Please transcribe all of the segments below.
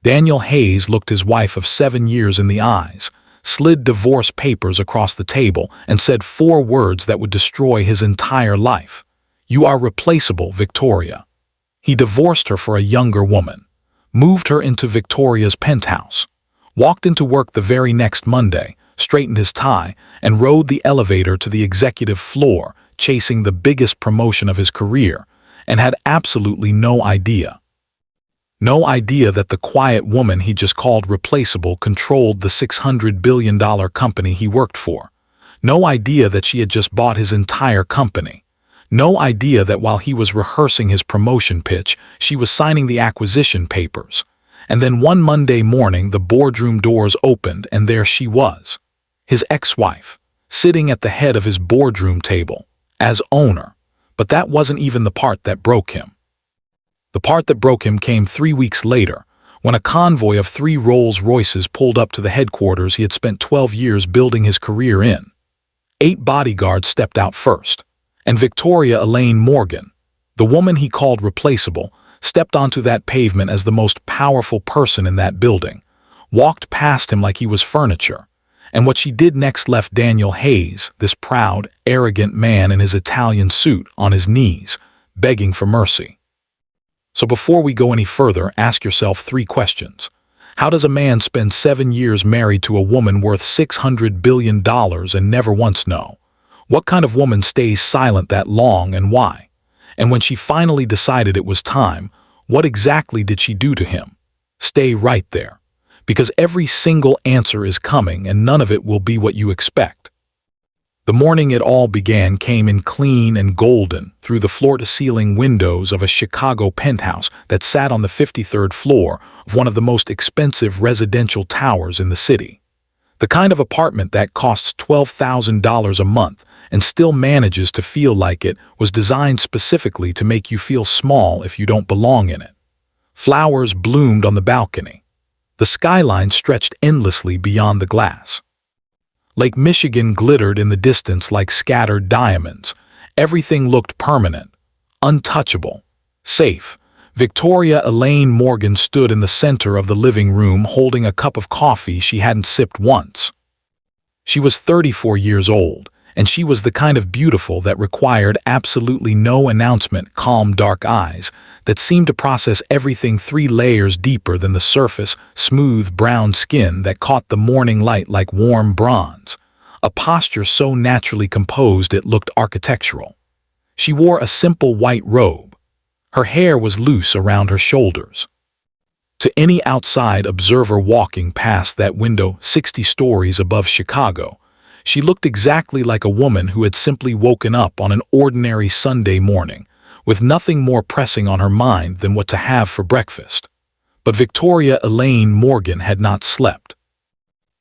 Daniel Hayes looked his wife of 7 years in the eyes, slid divorce papers across the table, and said 4 words that would destroy his entire life. "You are replaceable, Victoria." He divorced her for a younger woman, moved her into Victoria's penthouse, walked into work the very next Monday, straightened his tie, and rode the elevator to the executive floor, chasing the biggest promotion of his career, and had absolutely no idea. No idea that the quiet woman he just called replaceable controlled the $600 billion company he worked for. No idea that she had just bought his entire company. No idea that while he was rehearsing his promotion pitch, she was signing the acquisition papers. And then one Monday morning, the boardroom doors opened, and there she was, his ex-wife, sitting at the head of his boardroom table, as owner. But that wasn't even the part that broke him. The part that broke him came 3 weeks later, when a convoy of 3 Rolls-Royces pulled up to the headquarters he had spent 12 years building his career in. 8 bodyguards stepped out first, and Victoria Elaine Morgan, the woman he called replaceable, stepped onto that pavement as the most powerful person in that building, walked past him like he was furniture, and what she did next left Daniel Hayes, this proud, arrogant man in his Italian suit, on his knees, begging for mercy. So before we go any further, ask yourself 3 questions. How does a man spend 7 years married to a woman worth $600 billion and never once know? What kind of woman stays silent that long, and why? And when she finally decided it was time, what exactly did she do to him? Stay right there, because every single answer is coming and none of it will be what you expect. The morning it all began came in clean and golden through the floor-to-ceiling windows of a Chicago penthouse that sat on the 53rd floor of one of the most expensive residential towers in the city. The kind of apartment that costs $12,000 a month and still manages to feel like it was designed specifically to make you feel small if you don't belong in it. Flowers bloomed on the balcony. The skyline stretched endlessly beyond the glass. Lake Michigan glittered in the distance like scattered diamonds. Everything looked permanent, untouchable, safe. Victoria Elaine Morgan stood in the center of the living room holding a cup of coffee she hadn't sipped once. She was 34 years old, and she was the kind of beautiful that required absolutely no announcement, calm dark eyes that seemed to process everything 3 layers deeper than the surface, smooth brown skin that caught the morning light like warm bronze, a posture so naturally composed it looked architectural. She wore a simple white robe. Her hair was loose around her shoulders. To any outside observer walking past that window 60 stories above Chicago, she looked exactly like a woman who had simply woken up on an ordinary Sunday morning, with nothing more pressing on her mind than what to have for breakfast. But Victoria Elaine Morgan had not slept.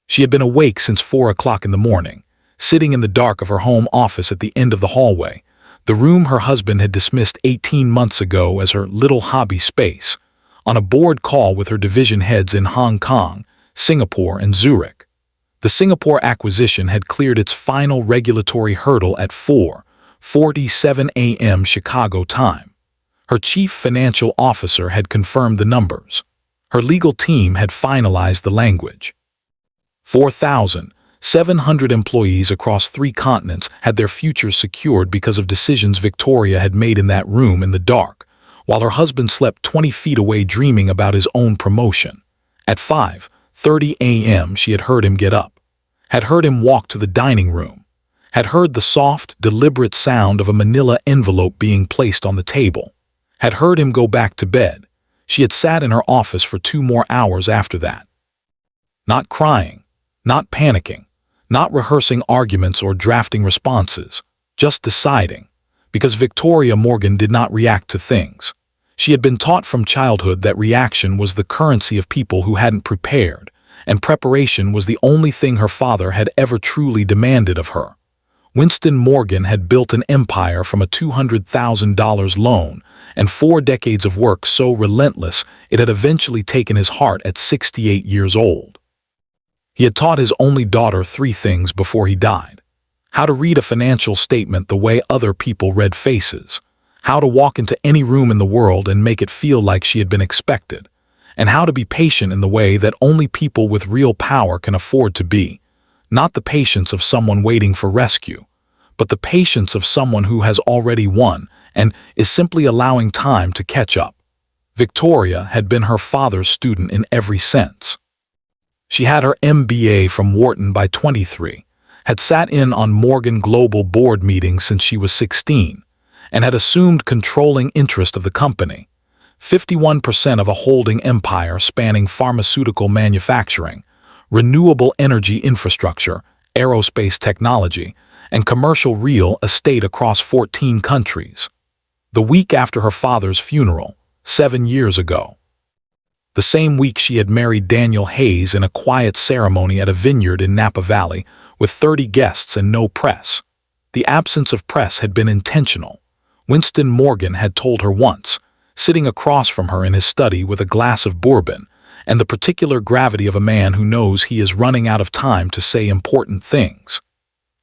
She had been awake since 4 o'clock in the morning, sitting in the dark of her home office at the end of the hallway, the room her husband had dismissed 18 months ago as her little hobby space, on a board call with her division heads in Hong Kong, Singapore, and Zurich. The Singapore acquisition had cleared its final regulatory hurdle at 4:47 a.m. Chicago time. Her chief financial officer had confirmed the numbers. Her legal team had finalized the language. 4,700 employees across 3 continents had their futures secured because of decisions Victoria had made in that room in the dark, while her husband slept 20 feet away dreaming about his own promotion. At 5:30 a.m. she had heard him get up, had heard him walk to the dining room, had heard the soft, deliberate sound of a manila envelope being placed on the table, had heard him go back to bed. She had sat in her office for 2 more hours after that. Not crying, not panicking, not rehearsing arguments or drafting responses, just deciding, because Victoria Morgan did not react to things. She had been taught from childhood that reaction was the currency of people who hadn't prepared, and preparation was the only thing her father had ever truly demanded of her. Winston Morgan had built an empire from a $200,000 loan and 4 decades of work so relentless it had eventually taken his heart at 68 years old. He had taught his only daughter 3 things before he died: how to read a financial statement the way other people read faces, how to walk into any room in the world and make it feel like she had been expected, and how to be patient in the way that only people with real power can afford to be. Not the patience of someone waiting for rescue, but the patience of someone who has already won and is simply allowing time to catch up. Victoria had been her father's student in every sense. She had her MBA from Wharton by 23, had sat in on Morgan Global board meetings since she was 16, and had assumed controlling interest of the company. 51% of a holding empire spanning pharmaceutical manufacturing, renewable energy infrastructure, aerospace technology, and commercial real estate across 14 countries. The week after her father's funeral, 7 years ago. The same week she had married Daniel Hayes in a quiet ceremony at a vineyard in Napa Valley with 30 guests and no press. The absence of press had been intentional. Winston Morgan had told her once, sitting across from her in his study with a glass of bourbon, and the particular gravity of a man who knows he is running out of time to say important things.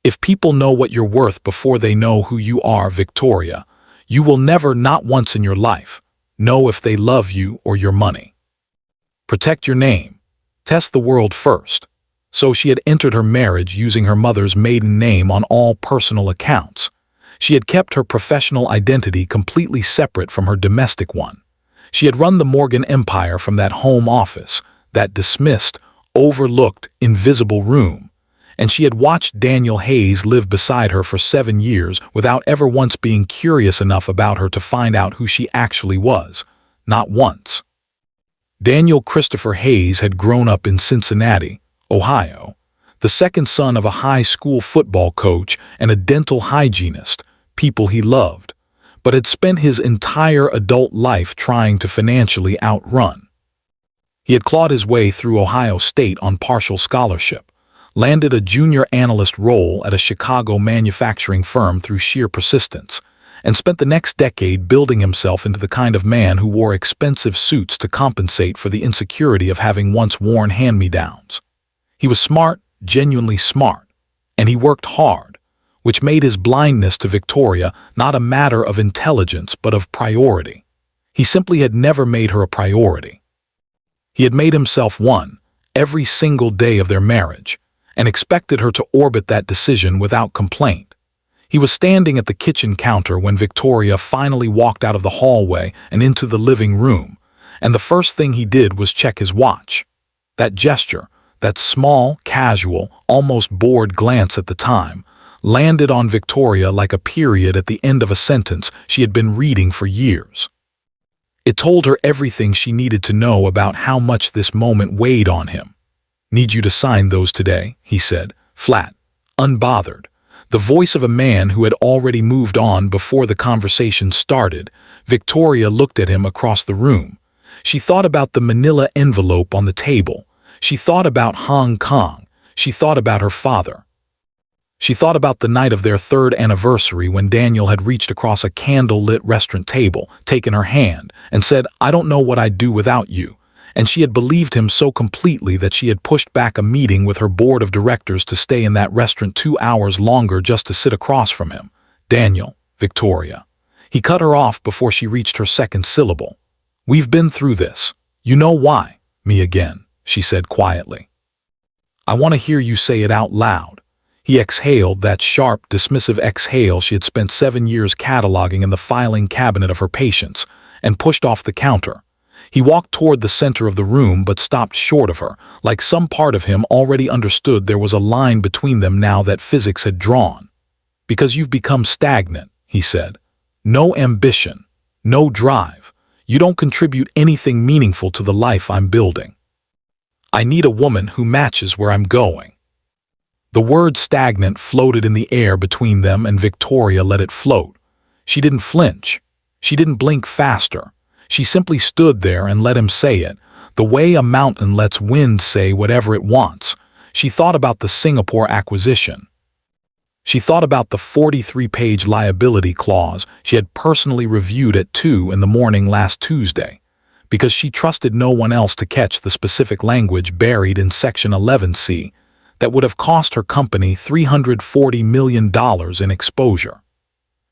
If people know what you're worth before they know who you are, Victoria, you will never, not once in your life, know if they love you or your money. Protect your name. Test the world first. So she had entered her marriage using her mother's maiden name on all personal accounts. She had kept her professional identity completely separate from her domestic one. She had run the Morgan empire from that home office, that dismissed, overlooked, invisible room, and she had watched Daniel Hayes live beside her for 7 years without ever once being curious enough about her to find out who she actually was. Not once. Daniel Christopher Hayes had grown up in Cincinnati, Ohio, the second son of a high school football coach and a dental hygienist, people he loved, but had spent his entire adult life trying to financially outrun. He had clawed his way through Ohio State on partial scholarship, landed a junior analyst role at a Chicago manufacturing firm through sheer persistence, and spent the next decade building himself into the kind of man who wore expensive suits to compensate for the insecurity of having once worn hand-me-downs. He was smart, genuinely smart, and he worked hard, which made his blindness to Victoria not a matter of intelligence but of priority. He simply had never made her a priority. He had made himself one every single day of their marriage, and expected her to orbit that decision without complaint. He was standing at the kitchen counter when Victoria finally walked out of the hallway and into the living room, and the first thing he did was check his watch. That gesture, that small, casual, almost bored glance at the time, landed on Victoria like a period at the end of a sentence she had been reading for years. It told her everything she needed to know about how much this moment weighed on him. "Need you to sign those today," he said, flat, unbothered. The voice of a man who had already moved on before the conversation started. Victoria looked at him across the room. She thought about the manila envelope on the table. She thought about Hong Kong. She thought about her father. She thought about the night of their 3rd anniversary when Daniel had reached across a candle-lit restaurant table, taken her hand, and said, "I don't know what I'd do without you." And she had believed him so completely that she had pushed back a meeting with her board of directors to stay in that restaurant 2 hours longer just to sit across from him. "Daniel, Victoria." He cut her off before she reached her second syllable. "We've been through this. You know why, me again," she said quietly. "I want to hear you say it out loud." He exhaled that sharp, dismissive exhale she had spent 7 years cataloging in the filing cabinet of her patients, and pushed off the counter. He walked toward the center of the room but stopped short of her, like some part of him already understood there was a line between them now that physics had drawn. "Because you've become stagnant," he said. "No ambition, no drive. You don't contribute anything meaningful to the life I'm building. I need a woman who matches where I'm going." The word stagnant floated in the air between them, and Victoria let it float. She didn't flinch. She didn't blink faster. She simply stood there and let him say it, the way a mountain lets wind say whatever it wants. She thought about the Singapore acquisition. She thought about the 43-page liability clause she had personally reviewed at 2 in the morning last Tuesday, because she trusted no one else to catch the specific language buried in Section 11C that would have cost her company $340 million in exposure.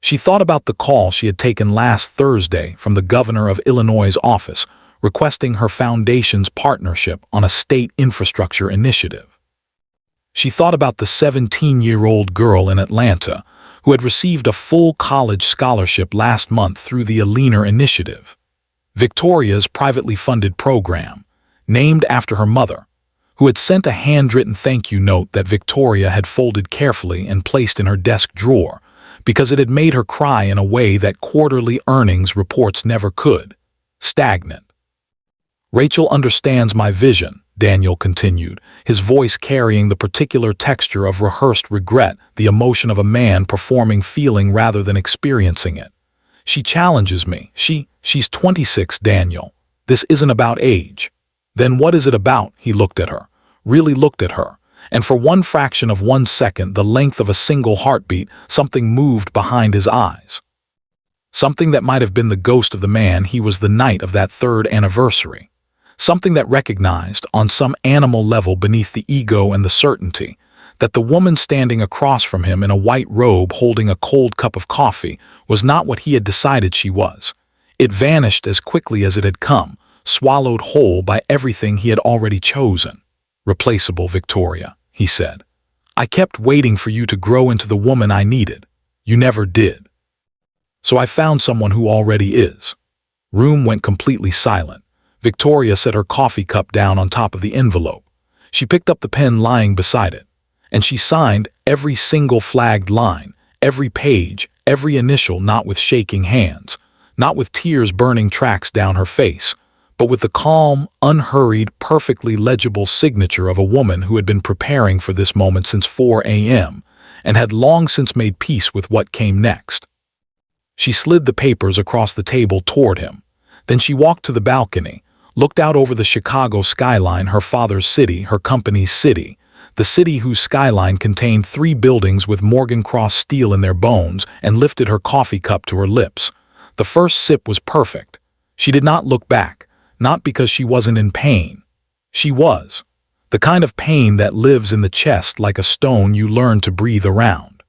She thought about the call she had taken last Thursday from the governor of Illinois' office, requesting her foundation's partnership on a state infrastructure initiative. She thought about the 17-year-old girl in Atlanta who had received a full college scholarship last month through the Alina Initiative, Victoria's privately funded program, named after her mother, who had sent a handwritten thank you note that Victoria had folded carefully and placed in her desk drawer because it had made her cry in a way that quarterly earnings reports never could. Stagnant. "Rachel understands my vision," Daniel continued, his voice carrying the particular texture of rehearsed regret, the emotion of a man performing feeling rather than experiencing it. "She challenges me. She's 26, Daniel. This isn't about age." "Then what is it about?" He looked at her, really looked at her, and for one fraction of 1 second, the length of a single heartbeat, something moved behind his eyes. Something that might have been the ghost of the man he was the night of that 3rd anniversary. Something that recognized, on some animal level beneath the ego and the certainty, that the woman standing across from him in a white robe holding a cold cup of coffee was not what he had decided she was. It vanished as quickly as it had come, swallowed whole by everything he had already chosen. "Replaceable, Victoria," he said. "I kept waiting for you to grow into the woman I needed. You never did. So I found someone who already is." Room went completely silent. Victoria set her coffee cup down on top of the envelope. She picked up the pen lying beside it, and she signed every single flagged line, every page, every initial, not with shaking hands, not with tears burning tracks down her face, but with the calm, unhurried, perfectly legible signature of a woman who had been preparing for this moment since 4 a.m. and had long since made peace with what came next. She slid the papers across the table toward him. Then she walked to the balcony, looked out over the Chicago skyline, her father's city, her company's city, the city whose skyline contained 3 buildings with Morgan Cross steel in their bones, and lifted her coffee cup to her lips. The first sip was perfect. She did not look back, not because she wasn't in pain. She was. The kind of pain that lives in the chest like a stone you learn to breathe around.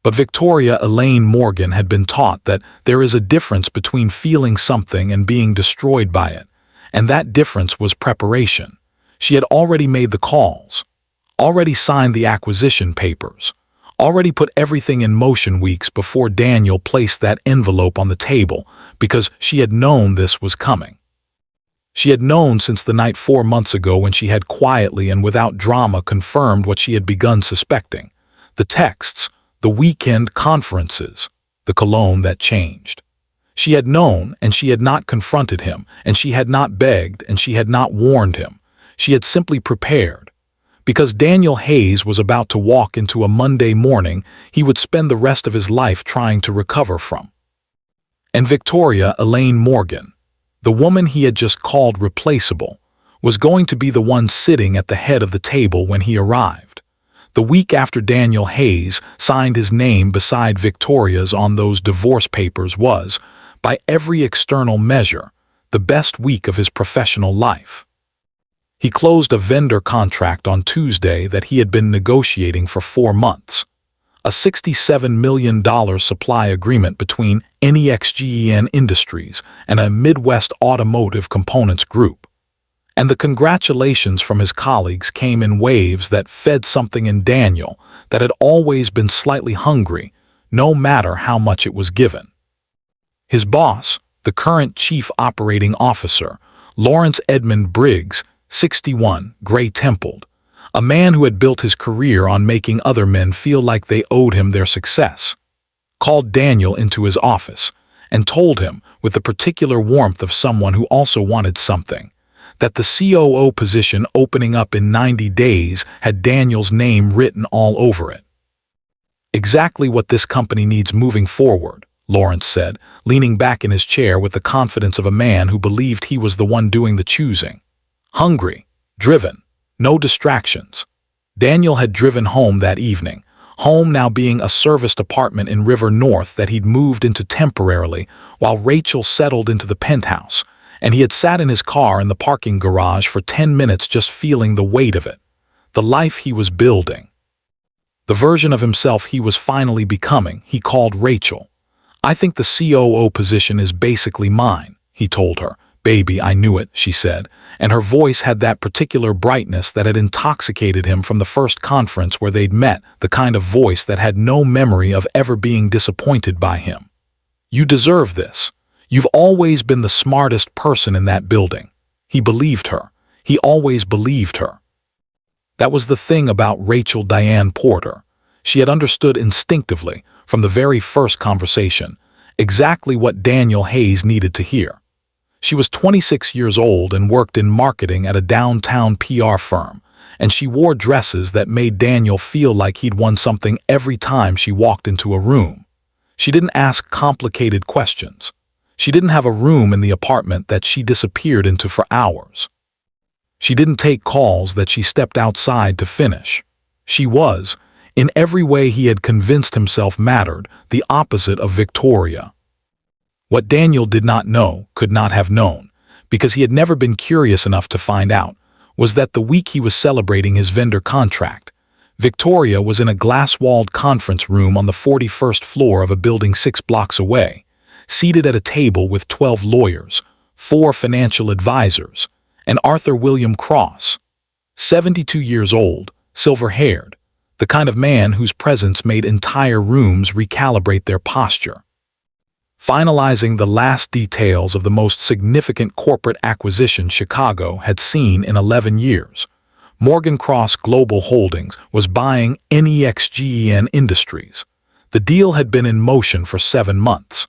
But Victoria Elaine Morgan had been taught that there is a difference between feeling something and being destroyed by it, and that difference was preparation. She had already made the calls, already signed the acquisition papers, already put everything in motion weeks before Daniel placed that envelope on the table, because she had known this was coming. She had known since the night 4 months ago when she had quietly and without drama confirmed what she had begun suspecting. The texts, the weekend conferences, the cologne that changed. She had known, and she had not confronted him, and she had not begged, and she had not warned him. She had simply prepared. Because Daniel Hayes was about to walk into a Monday morning he would spend the rest of his life trying to recover from. And Victoria Elaine Morgan, the woman he had just called replaceable, was going to be the one sitting at the head of the table when he arrived. The week after Daniel Hayes signed his name beside Victoria's on those divorce papers was, by every external measure, the best week of his professional life. He closed a vendor contract on Tuesday that he had been negotiating for 4 months. A $67 million supply agreement between NEXGEN Industries and a Midwest Automotive Components Group. And the congratulations from his colleagues came in waves that fed something in Daniel that had always been slightly hungry, no matter how much it was given. His boss, the current chief operating officer, Lawrence Edmund Briggs, 61, gray-templed, a man who had built his career on making other men feel like they owed him their success, called Daniel into his office and told him, with the particular warmth of someone who also wanted something, that the COO position opening up in 90 days had Daniel's name written all over it. "Exactly what this company needs moving forward," Lawrence said, leaning back in his chair with the confidence of a man who believed he was the one doing the choosing. Hungry, driven, no distractions. Daniel had driven home that evening, home now being a serviced apartment in River North that he'd moved into temporarily while Rachel settled into the penthouse, and he had sat in his car in the parking garage for 10 minutes just feeling the weight of it, the life he was building. The version of himself he was finally becoming, he called Rachel. "I think the COO position is basically mine," he told her, "Baby, I knew it," she said, and her voice had that particular brightness that had intoxicated him from the first conference where they'd met, the kind of voice that had no memory of ever being disappointed by him. "You deserve this. You've always been the smartest person in that building." He believed her. He always believed her. That was the thing about Rachel Diane Porter. She had understood instinctively, from the very first conversation, exactly what Daniel Hayes needed to hear. She was 26 years old and worked in marketing at a downtown PR firm, and she wore dresses that made Daniel feel like he'd won something every time she walked into a room. She didn't ask complicated questions. She didn't have a room in the apartment that she disappeared into for hours. She didn't take calls that she stepped outside to finish. She was, in every way he had convinced himself mattered, the opposite of Victoria. What Daniel did not know, could not have known, because he had never been curious enough to find out, was that the week he was celebrating his vendor contract, Victoria was in a glass-walled conference room on the 41st floor of a building 6 blocks away, seated at a table with 12 lawyers, 4 financial advisors, and Arthur William Cross, 72 years old, silver-haired, the kind of man whose presence made entire rooms recalibrate their posture. Finalizing the last details of the most significant corporate acquisition Chicago had seen in 11 years, Morgan Cross Global Holdings was buying NEXGEN Industries. The deal had been in motion for 7 months.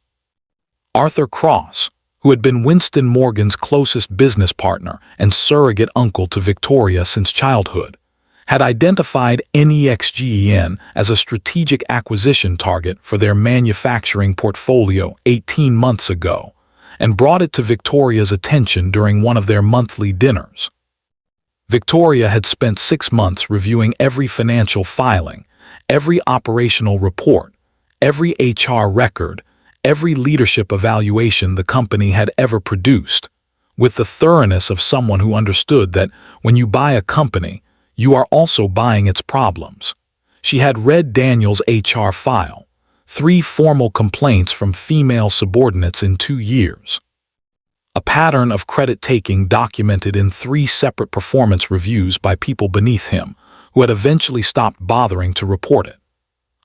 Arthur Cross, who had been Winston Morgan's closest business partner and surrogate uncle to Victoria since childhood, had identified NEXGEN as a strategic acquisition target for their manufacturing portfolio 18 months ago and brought it to Victoria's attention during one of their monthly dinners. Victoria had spent 6 months reviewing every financial filing, every operational report, every HR record, every leadership evaluation the company had ever produced, with the thoroughness of someone who understood that when you buy a company, you are also buying its problems. She had read Daniel's HR file, 3 formal complaints from female subordinates in 2 years. A pattern of credit-taking documented in 3 separate performance reviews by people beneath him, who had eventually stopped bothering to report it.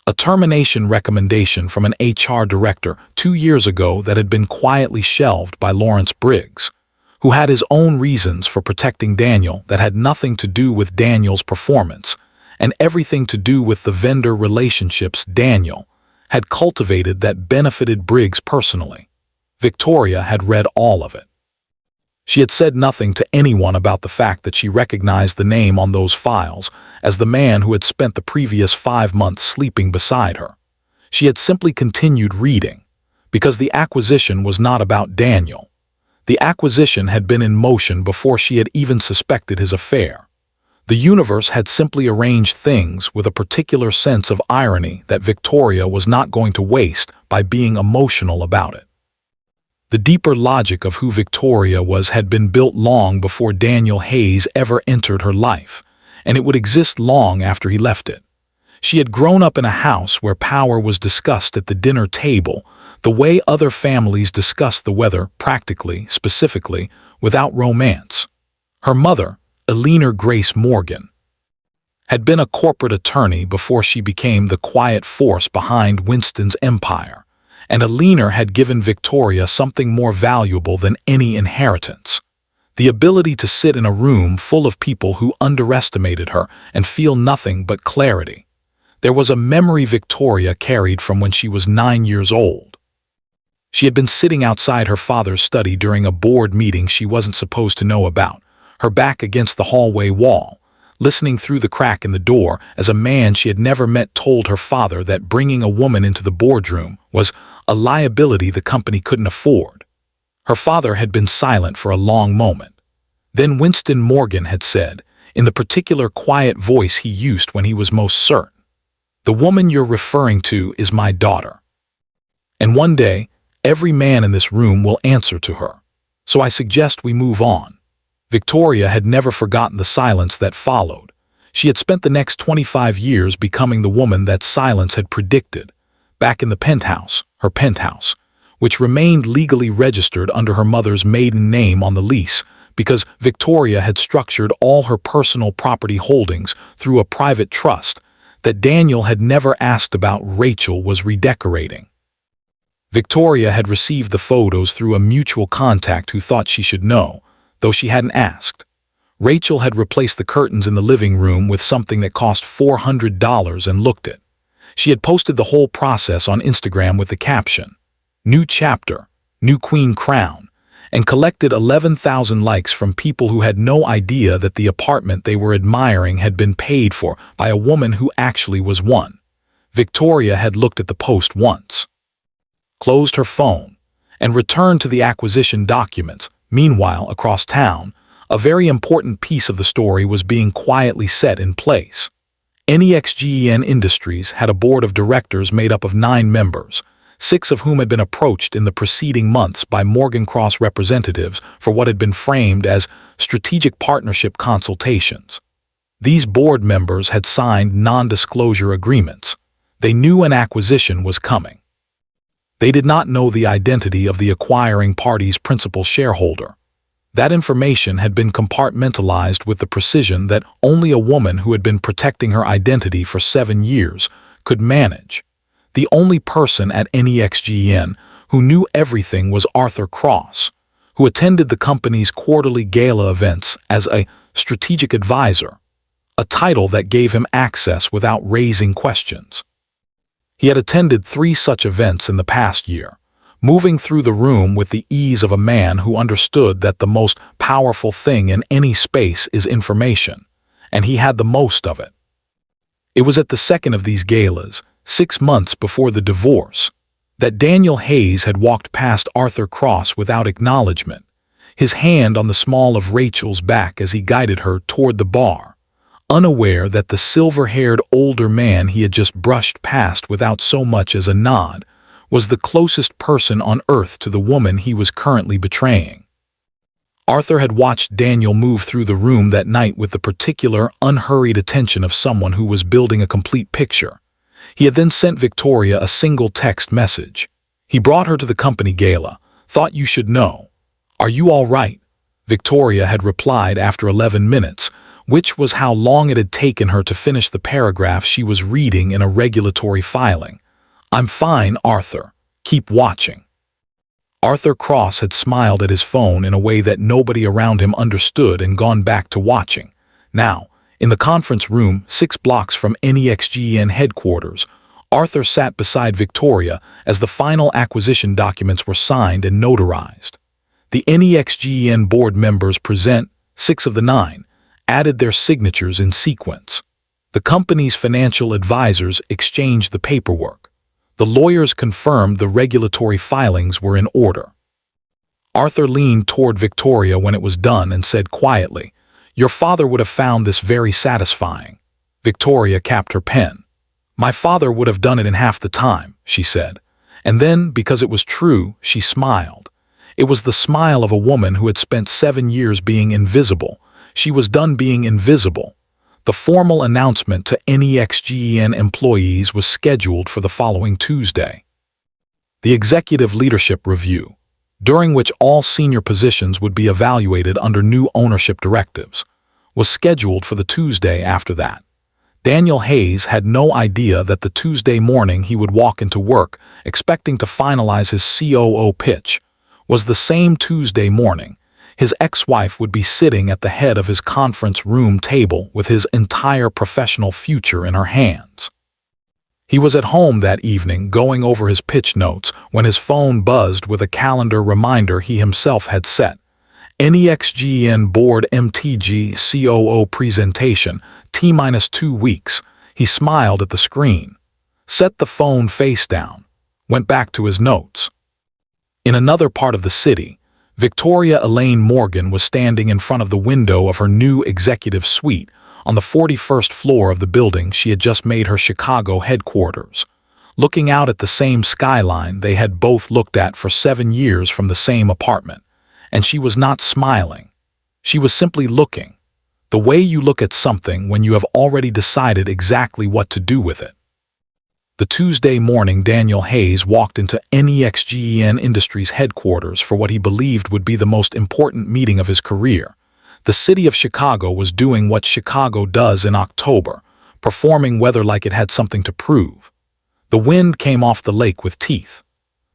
A termination recommendation from an HR director 2 years ago that had been quietly shelved by Lawrence Briggs, who had his own reasons for protecting Daniel that had nothing to do with Daniel's performance and everything to do with the vendor relationships Daniel had cultivated that benefited Briggs personally. Victoria had read all of it. She had said nothing to anyone about the fact that she recognized the name on those files as the man who had spent the previous 5 months sleeping beside her. She had simply continued reading, because the acquisition was not about Daniel. The acquisition had been in motion before she had even suspected his affair. The universe had simply arranged things with a particular sense of irony that Victoria was not going to waste by being emotional about it. The deeper logic of who Victoria was had been built long before Daniel Hayes ever entered her life, and it would exist long after he left it. She had grown up in a house where power was discussed at the dinner table, the way other families discuss the weather practically, specifically, without romance. Her mother, Eleanor Grace Morgan, had been a corporate attorney before she became the quiet force behind Winston's empire, and Eleanor had given Victoria something more valuable than any inheritance: the ability to sit in a room full of people who underestimated her and feel nothing but clarity. There was a memory Victoria carried from when she was 9 years old. She had been sitting outside her father's study during a board meeting she wasn't supposed to know about, her back against the hallway wall, listening through the crack in the door as a man she had never met told her father that bringing a woman into the boardroom was a liability the company couldn't afford. Her father had been silent for a long moment. Then Winston Morgan had said, in the particular quiet voice he used when he was most certain, "The woman you're referring to is my daughter. And one day, every man in this room will answer to her. So I suggest we move on." Victoria had never forgotten the silence that followed. She had spent the next 25 years becoming the woman that silence had predicted, back in the penthouse, her penthouse, which remained legally registered under her mother's maiden name on the lease because Victoria had structured all her personal property holdings through a private trust that Daniel had never asked about. Rachel was redecorating. Victoria had received the photos through a mutual contact who thought she should know, though she hadn't asked. Rachel had replaced the curtains in the living room with something that cost $400 and looked it. She had posted the whole process on Instagram with the caption, "New chapter, new queen crown," and collected 11,000 likes from people who had no idea that the apartment they were admiring had been paid for by a woman who actually was one. Victoria had looked at the post once, closed her phone, and returned to the acquisition documents. Meanwhile, across town, a very important piece of the story was being quietly set in place. NEXGEN Industries had a board of directors made up of 9 members, 6 of whom had been approached in the preceding months by Morgan Cross representatives for what had been framed as strategic partnership consultations. These board members had signed non-disclosure agreements. They knew an acquisition was coming. They did not know the identity of the acquiring party's principal shareholder. That information had been compartmentalized with the precision that only a woman who had been protecting her identity for 7 years could manage. The only person at NEXGEN who knew everything was Arthur Cross, who attended the company's quarterly gala events as a strategic advisor, a title that gave him access without raising questions. He had attended 3 such events in the past year, moving through the room with the ease of a man who understood that the most powerful thing in any space is information, and he had the most of it. It was at the second of these galas, 6 months before the divorce, that Daniel Hayes had walked past Arthur Cross without acknowledgement, his hand on the small of Rachel's back as he guided her toward the bar, unaware that the silver-haired older man he had just brushed past without so much as a nod was the closest person on earth to the woman he was currently betraying. Arthur had watched Daniel move through the room that night with the particular, unhurried attention of someone who was building a complete picture. He had then sent Victoria a single text message. He brought her to the company gala. "Thought you should know. Are you all right?" Victoria had replied after 11 minutes, which was how long it had taken her to finish the paragraph she was reading in a regulatory filing. "I'm fine, Arthur. Keep watching." Arthur Cross had smiled at his phone in a way that nobody around him understood and gone back to watching. Now, in the conference room 6 blocks from NEXGEN headquarters, Arthur sat beside Victoria as the final acquisition documents were signed and notarized. The NEXGEN board members present, 6 of the 9, added their signatures in sequence. The company's financial advisors exchanged the paperwork. The lawyers confirmed the regulatory filings were in order. Arthur leaned toward Victoria when it was done and said quietly, "Your father would have found this very satisfying." Victoria capped her pen. "My father would have done it in half the time," she said. And then, because it was true, she smiled. It was the smile of a woman who had spent 7 years being invisible. She was done being invisible. The formal announcement to NEXGEN employees was scheduled for the following Tuesday. The Executive Leadership Review, during which all senior positions would be evaluated under new ownership directives, was scheduled for the Tuesday after that. Daniel Hayes had no idea that the Tuesday morning he would walk into work expecting to finalize his COO pitch was the same Tuesday morning his ex-wife would be sitting at the head of his conference room table with his entire professional future in her hands. He was at home that evening going over his pitch notes when his phone buzzed with a calendar reminder he himself had set. NEXGEN Board MTG COO presentation, T-2 weeks. He smiled at the screen, set the phone face down, went back to his notes. In another part of the city, Victoria Elaine Morgan was standing in front of the window of her new executive suite on the 41st floor of the building she had just made her Chicago headquarters, looking out at the same skyline they had both looked at for 7 years from the same apartment. And she was not smiling. She was simply looking, the way you look at something when you have already decided exactly what to do with it. The Tuesday morning, Daniel Hayes walked into NEXGEN Industries headquarters for what he believed would be the most important meeting of his career. The city of Chicago was doing what Chicago does in October, performing weather like it had something to prove. The wind came off the lake with teeth.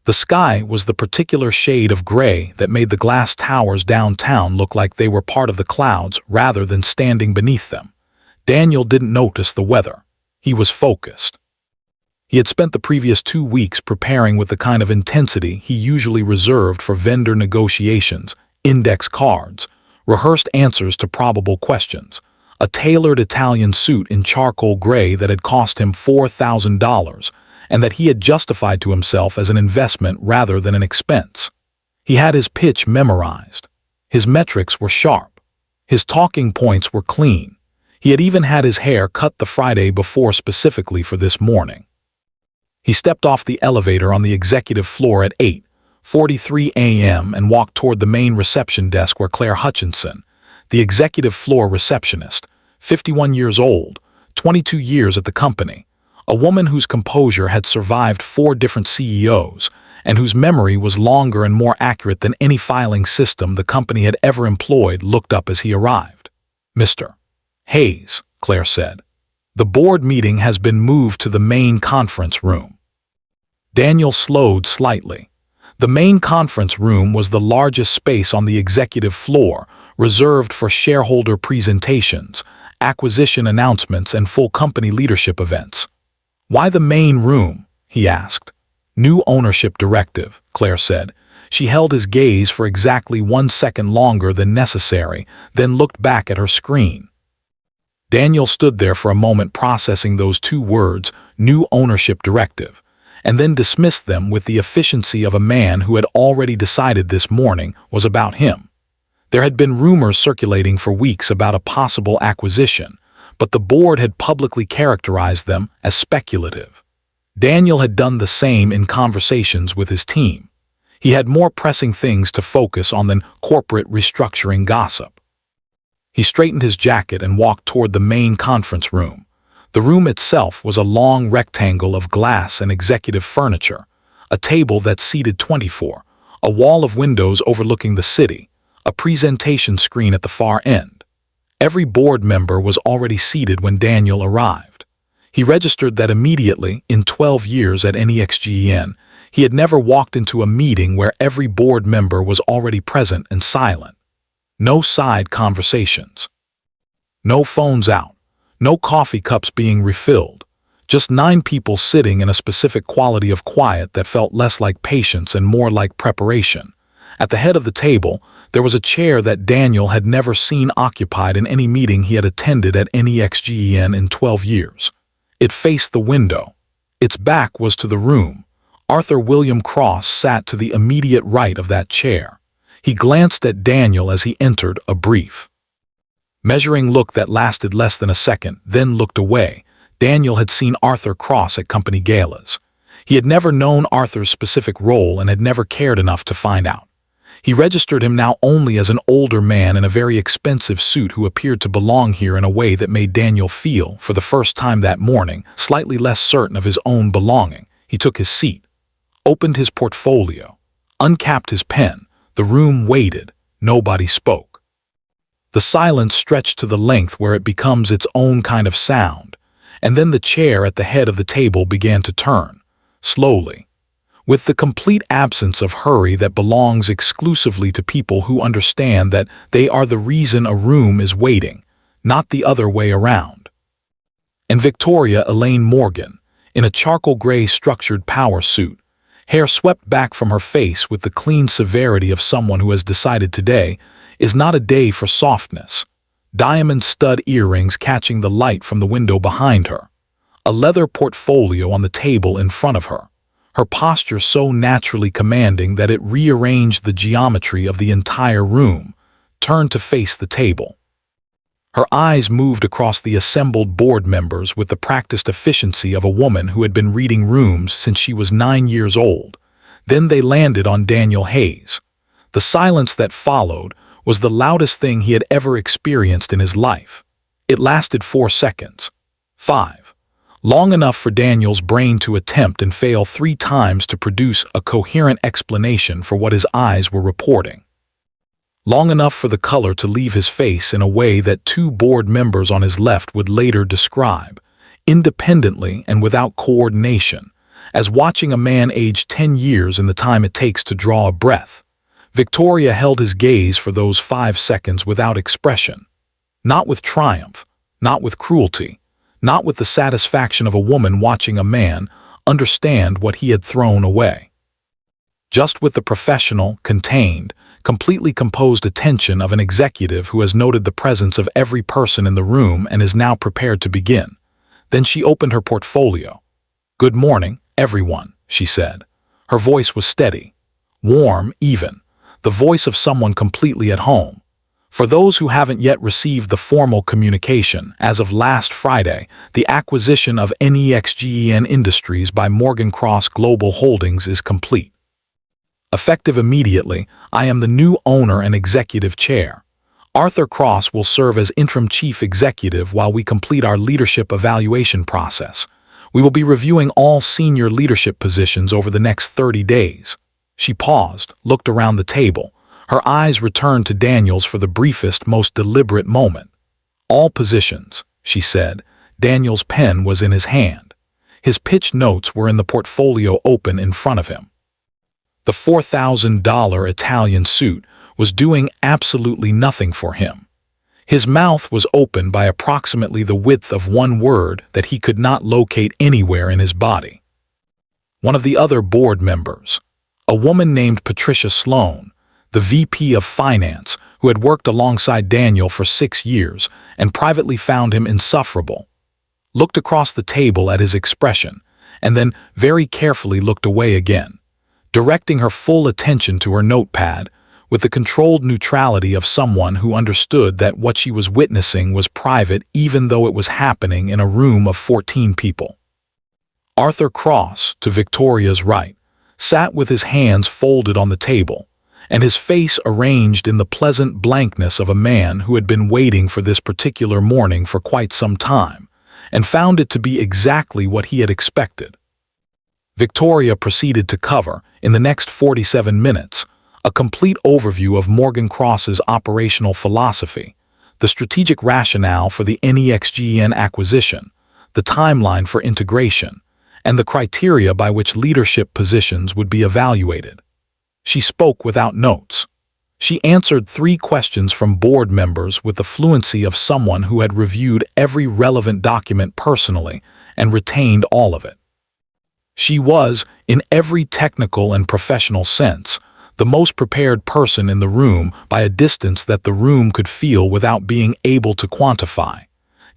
The sky was the particular shade of gray that made the glass towers downtown look like they were part of the clouds rather than standing beneath them. Daniel didn't notice the weather. He was focused. He had spent the previous 2 weeks preparing with the kind of intensity he usually reserved for vendor negotiations, index cards, rehearsed answers to probable questions, a tailored Italian suit in charcoal gray that had cost him $4,000 and that he had justified to himself as an investment rather than an expense. He had his pitch memorized. His metrics were sharp. His talking points were clean. He had even had his hair cut the Friday before specifically for this morning. He stepped off the elevator on the executive floor at 8:43 a.m. and walked toward the main reception desk where Claire Hutchinson, the executive floor receptionist, 51 years old, 22 years at the company, a woman whose composure had survived 4 different CEOs and whose memory was longer and more accurate than any filing system the company had ever employed, looked up as he arrived. "Mr. Hayes," Claire said, "the board meeting has been moved to the main conference room." Daniel slowed slightly. The main conference room was the largest space on the executive floor, reserved for shareholder presentations, acquisition announcements, and full company leadership events. "Why the main room?" he asked. "New ownership directive," Claire said. She held his gaze for exactly 1 second longer than necessary, then looked back at her screen. Daniel stood there for a moment processing those 2 words, new ownership directive, and then dismissed them with the efficiency of a man who had already decided this morning was about him. There had been rumors circulating for weeks about a possible acquisition, but the board had publicly characterized them as speculative. Daniel had done the same in conversations with his team. He had more pressing things to focus on than corporate restructuring gossip. He straightened his jacket and walked toward the main conference room. The room itself was a long rectangle of glass and executive furniture, a table that seated 24, a wall of windows overlooking the city, a presentation screen at the far end. Every board member was already seated when Daniel arrived. He registered that immediately, in 12 years at NEXGEN, he had never walked into a meeting where every board member was already present and silent. No side conversations. No phones out. No coffee cups being refilled. Just 9 people sitting in a specific quality of quiet that felt less like patience and more like preparation. At the head of the table, there was a chair that Daniel had never seen occupied in any meeting he had attended at NEXGEN in 12 years. It faced the window. Its back was to the room. Arthur William Cross sat to the immediate right of that chair. He glanced at Daniel as he entered, a brief, measuring look that lasted less than a second, then looked away. Daniel had seen Arthur Cross at company galas. He had never known Arthur's specific role and had never cared enough to find out. He registered him now only as an older man in a very expensive suit who appeared to belong here in a way that made Daniel feel, for the first time that morning, slightly less certain of his own belonging. He took his seat, opened his portfolio, uncapped his pen. The room waited. Nobody spoke. The silence stretched to the length where it becomes its own kind of sound, and then the chair at the head of the table began to turn, slowly, with the complete absence of hurry that belongs exclusively to people who understand that they are the reason a room is waiting, not the other way around. And Victoria Elaine Morgan, in a charcoal gray structured power suit, hair swept back from her face with the clean severity of someone who has decided today is not a day for softness. Diamond stud earrings catching the light from the window behind her. A leather portfolio on the table in front of her. Her posture so naturally commanding that it rearranged the geometry of the entire room, turned to face the table. Her eyes moved across the assembled board members with the practiced efficiency of a woman who had been reading rooms since she was 9 years old. Then they landed on Daniel Hayes. The silence that followed was the loudest thing he had ever experienced in his life. It lasted 4 seconds. 5. long enough for Daniel's brain to attempt and fail 3 times to produce a coherent explanation for what his eyes were reporting. Long enough for the color to leave his face in a way that 2 board members on his left would later describe, independently and without coordination, as watching a man aged 10 years in the time it takes to draw a breath. Victoria held his gaze for those 5 seconds without expression. Not with triumph, not with cruelty, not with the satisfaction of a woman watching a man understand what he had thrown away. Just with the professional, contained, completely composed attention of an executive who has noted the presence of every person in the room and is now prepared to begin. Then she opened her portfolio. "Good morning, everyone," she said. Her voice was steady, warm even, the voice of someone completely at home. For those who haven't yet received the formal communication, as of last Friday, the acquisition of NEXGEN Industries by Morgan Cross Global Holdings is complete. Effective immediately, I am the new owner and executive chair. Arthur Cross will serve as interim chief executive while we complete our leadership evaluation process. We will be reviewing all senior leadership positions over the next 30 days. She paused, looked around the table. Her eyes returned to Daniel's for the briefest, most deliberate moment. "All positions," she said. Daniel's pen was in his hand. His pitch notes were in the portfolio open in front of him. The $4,000 Italian suit was doing absolutely nothing for him. His mouth was open by approximately the width of one word that he could not locate anywhere in his body. One of the other board members, a woman named Patricia Sloan, the VP of Finance, who had worked alongside Daniel for 6 years and privately found him insufferable, looked across the table at his expression and then very carefully looked away again, directing her full attention to her notepad with the controlled neutrality of someone who understood that what she was witnessing was private even though it was happening in a room of 14 people. Arthur Cross, to Victoria's right, sat with his hands folded on the table, and his face arranged in the pleasant blankness of a man who had been waiting for this particular morning for quite some time, and found it to be exactly what he had expected. Victoria proceeded to cover, in the next 47 minutes, a complete overview of Morgan Cross's operational philosophy, the strategic rationale for the NEXGEN acquisition, the timeline for integration, and the criteria by which leadership positions would be evaluated. She spoke without notes. She answered 3 questions from board members with the fluency of someone who had reviewed every relevant document personally and retained all of it. She was, in every technical and professional sense, the most prepared person in the room by a distance that the room could feel without being able to quantify.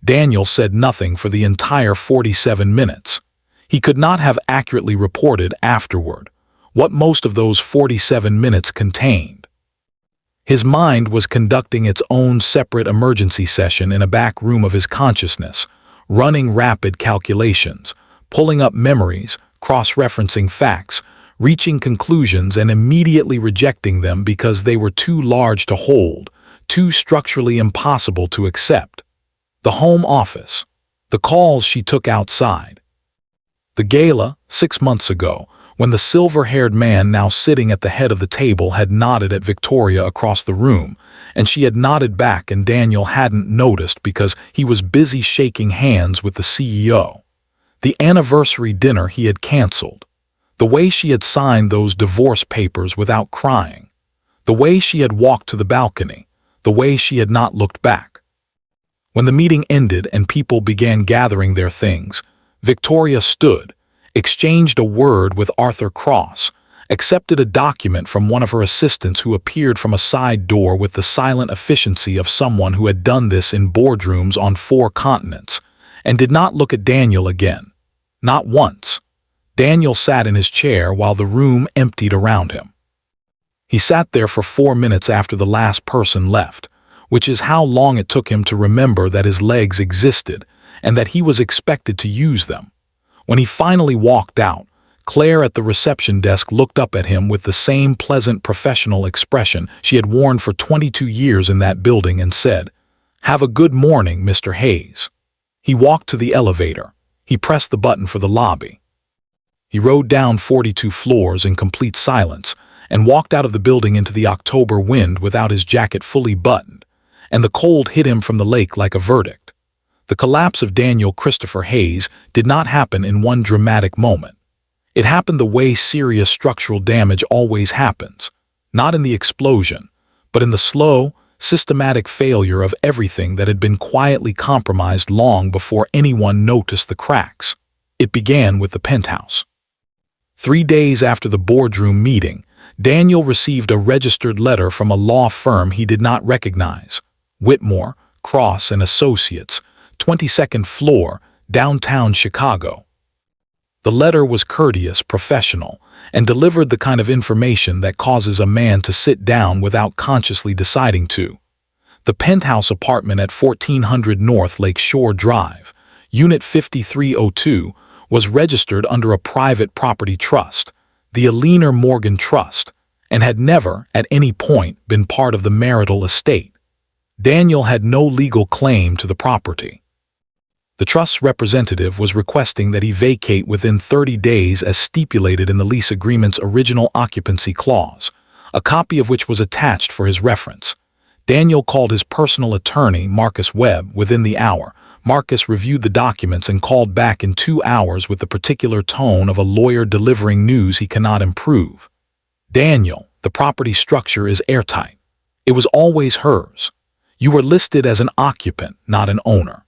Daniel said nothing for the entire 47 minutes. He could not have accurately reported afterward what most of those 47 minutes contained. His mind was conducting its own separate emergency session in a back room of his consciousness, running rapid calculations, pulling up memories, cross-referencing facts, reaching conclusions and immediately rejecting them because they were too large to hold, too structurally impossible to accept. The home office, the calls she took outside. The gala, 6 months ago, when the silver-haired man now sitting at the head of the table had nodded at Victoria across the room, and she had nodded back and Daniel hadn't noticed because he was busy shaking hands with the CEO. The anniversary dinner he had canceled. The way she had signed those divorce papers without crying. The way she had walked to the balcony. The way she had not looked back. When the meeting ended and people began gathering their things, Victoria stood, exchanged a word with Arthur Cross, accepted a document from one of her assistants who appeared from a side door with the silent efficiency of someone who had done this in boardrooms on 4 continents, and did not look at Daniel again. Not once. Daniel sat in his chair while the room emptied around him. He sat there for 4 minutes after the last person left, which is how long it took him to remember that his legs existed and that he was expected to use them. When he finally walked out, Claire at the reception desk looked up at him with the same pleasant professional expression she had worn for 22 years in that building and said, "Have a good morning, Mr. Hayes." He walked to the elevator. He pressed the button for the lobby. He rode down 42 floors in complete silence and walked out of the building into the October wind without his jacket fully buttoned, and the cold hit him from the lake like a verdict. The collapse of Daniel Christopher Hayes did not happen in one dramatic moment. It happened the way serious structural damage always happens, not in the explosion, but in the slow, systematic failure of everything that had been quietly compromised long before anyone noticed the cracks. It began with the penthouse. 3 days after the boardroom meeting, Daniel received a registered letter from a law firm he did not recognize. Whitmore, Cross and Associates, 22nd floor, downtown Chicago. The letter was courteous, professional, and delivered the kind of information that causes a man to sit down without consciously deciding to. The penthouse apartment at 1400 North Lake Shore Drive, Unit 5302, was registered under a private property trust, the Aliner Morgan Trust, and had never, at any point, been part of the marital estate. Daniel had no legal claim to the property. The trust's representative was requesting that he vacate within 30 days as stipulated in the lease agreement's original occupancy clause, a copy of which was attached for his reference. Daniel called his personal attorney, Marcus Webb, within the hour. Marcus reviewed the documents and called back in 2 hours with the particular tone of a lawyer delivering news he cannot improve. Daniel, the property structure is airtight. It was always hers. You were listed as an occupant, not an owner.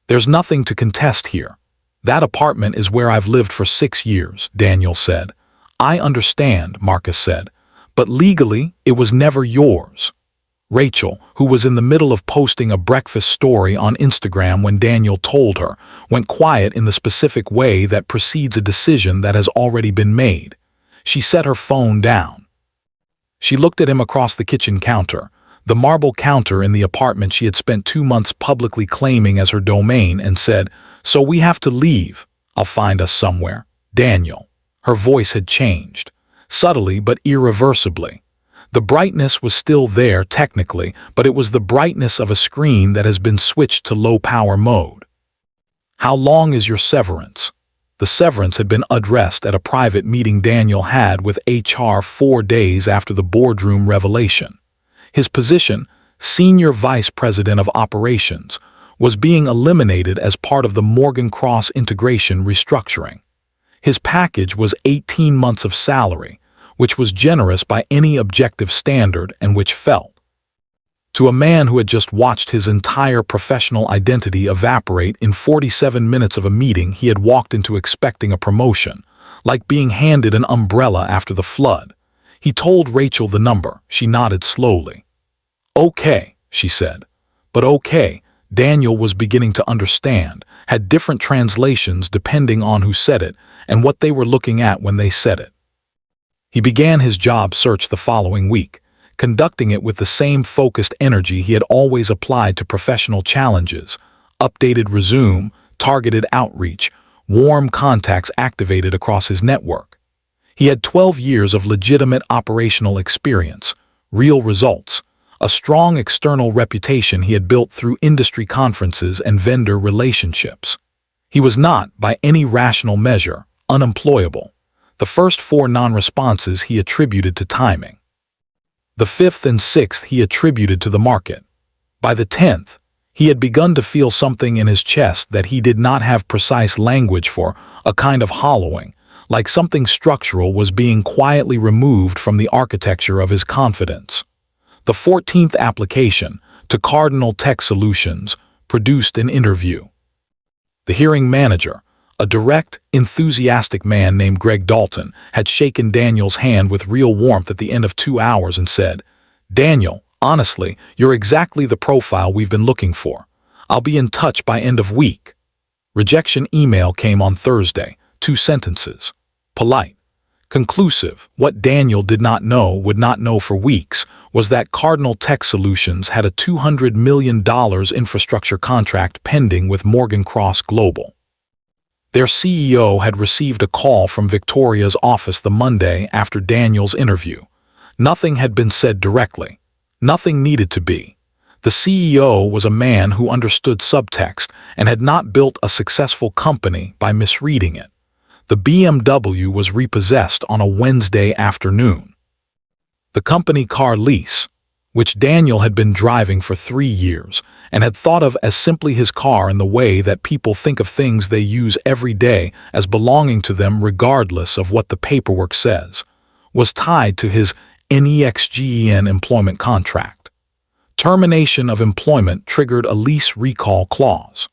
There's nothing to contest here. That apartment is where I've lived for 6 years, Daniel said. I understand, Marcus said, but legally it was never yours. Rachel, who was in the middle of posting a breakfast story on Instagram when Daniel told her, went quiet in the specific way that precedes a decision that has already been made. She set her phone down. She looked at him across the kitchen counter, the marble counter in the apartment she had spent 2 months publicly claiming as her domain, and said, "So we have to leave. I'll find us somewhere." Daniel. Her voice had changed, subtly but irreversibly. The brightness was still there technically, but it was the brightness of a screen that has been switched to low-power mode. How long is your severance? The severance had been addressed at a private meeting Daniel had with HR 4 days after the boardroom revelation. His position, Senior Vice President of Operations, was being eliminated as part of the Morgan Cross integration restructuring. His package was 18 months of salary, which was generous by any objective standard and which felt. To a man who had just watched his entire professional identity evaporate in 47 minutes of a meeting he had walked into expecting a promotion, like being handed an umbrella after the flood. He told Rachel the number. She nodded slowly. "Okay," she said. But okay, Daniel was beginning to understand, had different translations depending on who said it and what they were looking at when they said it. He began his job search the following week, conducting it with the same focused energy he had always applied to professional challenges: updated resume, targeted outreach, warm contacts activated across his network. He had 12 years of legitimate operational experience, real results, a strong external reputation he had built through industry conferences and vendor relationships. He was not, by any rational measure, unemployable. The first 4 non-responses he attributed to timing. The 5th and 6th he attributed to the market. By the 10th, he had begun to feel something in his chest that he did not have precise language for, a kind of hollowing, like something structural was being quietly removed from the architecture of his confidence. The 14th application, to Cardinal Tech Solutions, produced an interview. The hearing manager, a direct, enthusiastic man named Greg Dalton, had shaken Daniel's hand with real warmth at the end of 2 hours and said, "Daniel, honestly, you're exactly the profile we've been looking for. I'll be in touch by end of week." Rejection email came on Thursday, 2 sentences. Polite. Conclusive. What Daniel did not know, would not know for weeks, was that Cardinal Tech Solutions had a $200 million infrastructure contract pending with Morgan Cross Global. Their CEO had received a call from Victoria's office the Monday after Daniel's interview. Nothing had been said directly. Nothing needed to be. The CEO was a man who understood subtext and had not built a successful company by misreading it. The BMW was repossessed on a Wednesday afternoon. The company car lease, which Daniel had been driving for 3 years and had thought of as simply his car in the way that people think of things they use every day as belonging to them regardless of what the paperwork says, was tied to his NEXGEN employment contract. Termination of employment triggered a lease recall clause.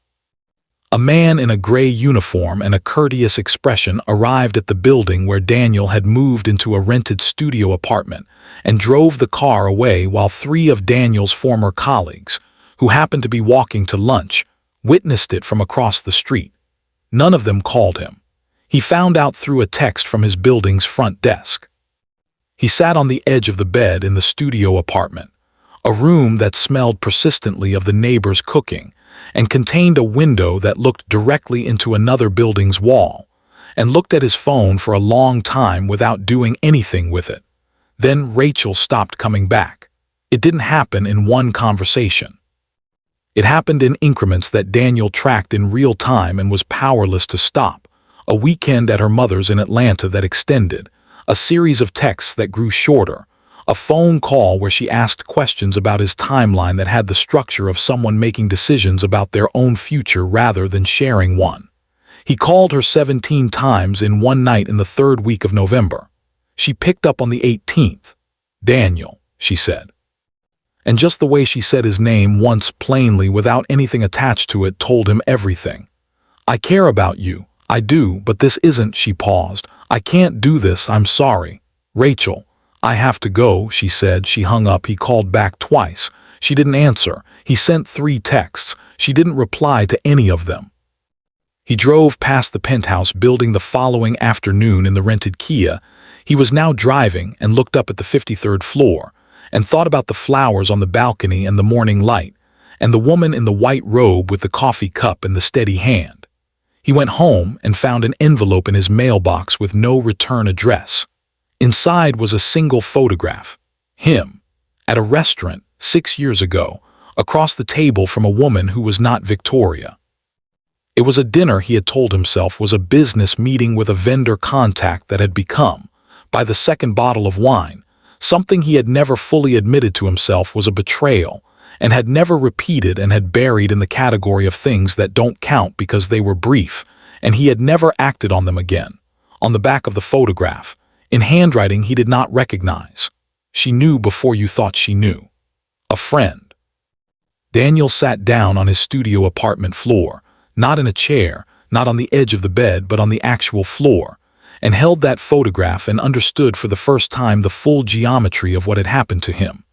A man in a gray uniform and a courteous expression arrived at the building where Daniel had moved into a rented studio apartment and drove the car away while 3 of Daniel's former colleagues, who happened to be walking to lunch, witnessed it from across the street. None of them called him. He found out through a text from his building's front desk. He sat on the edge of the bed in the studio apartment, a room that smelled persistently of the neighbor's cooking and contained a window that looked directly into another building's wall, and looked at his phone for a long time without doing anything with it. Then Rachel stopped coming back. It didn't happen in one conversation. It happened in increments that Daniel tracked in real time and was powerless to stop. A weekend at her mother's in Atlanta that extended, a series of texts that grew shorter, a phone call where she asked questions about his timeline that had the structure of someone making decisions about their own future rather than sharing one. He called her 17 times in one night in the 3rd week of November. She picked up on the 18th. "Daniel," she said. And just the way she said his name once plainly without anything attached to it told him everything. "I care about you. I do, but this isn't," she paused. "I can't do this, I'm sorry. Rachel, I have to go," she said. She hung up. He called back twice. She didn't answer. He sent 3 texts. She didn't reply to any of them. He drove past the penthouse building the following afternoon in the rented Kia. He was now driving and looked up at the 53rd floor and thought about the flowers on the balcony and the morning light and the woman in the white robe with the coffee cup and the steady hand. He went home and found an envelope in his mailbox with no return address. Inside was a single photograph. Him, at a restaurant 6 years ago, across the table from a woman who was not Victoria. It was a dinner he had told himself was a business meeting with a vendor contact that had become, by the second bottle of wine, something he had never fully admitted to himself was a betrayal, and had never repeated and had buried in the category of things that don't count because they were brief, and he had never acted on them again. On the back of the photograph, in handwriting he did not recognize. "She knew before you thought she knew. A friend." Daniel sat down on his studio apartment floor, not in a chair, not on the edge of the bed, but on the actual floor, and held that photograph and understood for the first time the full geometry of what had happened to him.